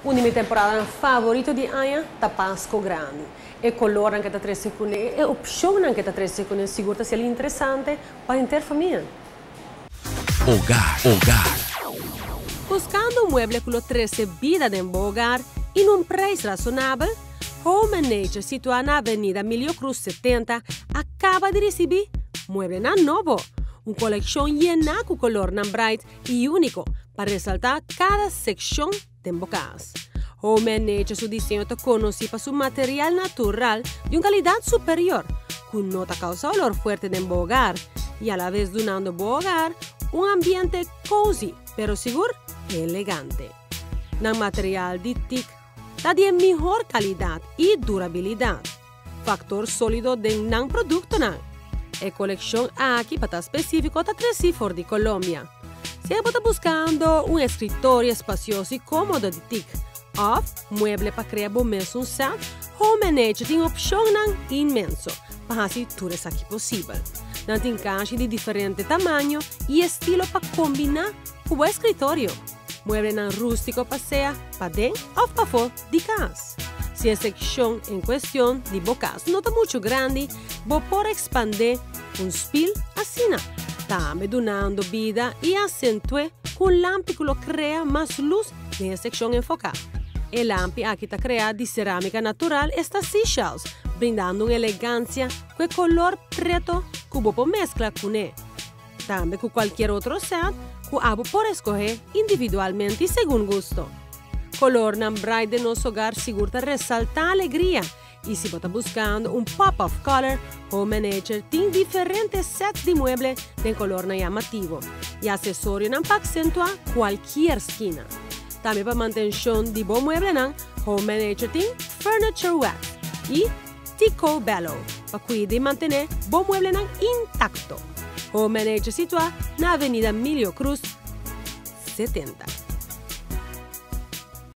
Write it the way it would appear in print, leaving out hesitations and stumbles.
Una di mie temporada favorito di Aya, Tapasco Grande. E colore anche da 3 secondi, e opzione anche da 3 secondi, sicuro sia interessante para a família. Hogar. Buscando un mueble con lo 13 vida de hogar en un precio razonable, Home and Nature, situada na Avenida Emilio Cruz 70, acaba de recibir mueble novo. Una colección llena con color bright y único para resaltar cada sección de casa. Home and Nature, su diseño está conocido por su material natural de una calidad superior, con nota causa olor fuerte de hogar y a la vez donando a hogar un ambiente cozy, pero seguro y elegante. El material de teak está de mejor calidad y durabilidad, factor sólido de un producto. La colección aquí para específico está 3 cifras de Colombia. Si está buscando un escritorio espacioso y cómodo de teak, o mueble para crear momentos un set, Home and Nature tiene opción inmenso para hacer todo eso aquí posible. Tiene caixas de diferentes tamaños y estilo para combinar con el escritorio. Mueble rústico para sea para dentro o para fuera de casa. Si la sección en cuestión de bocas no está mucho grande, vos podés expandir un spill así. También donando vida y acentúe con lámpara que lo crea más luz en la sección enfocada. El lámpara aquí está creada de cerámica natural, está seashells, brindando una elegancia con color preto que vos podés mezclar con él. También con cualquier otro set que vos podés escoger individualmente y según gusto. Color bright de nuestro hogar seguro resalta alegría. Y si vos estás buscando un pop of color, Home and Nature tiene diferentes sets de muebles de color llamativo y accesorios para acentuar cualquier esquina. También para mantención de buen mueble, Home and Nature tiene Furniture Wax y Tico Bello para cuidar y mantener buen mueble intacto. Home and Nature situada en la Avenida Emilio Cruz 70.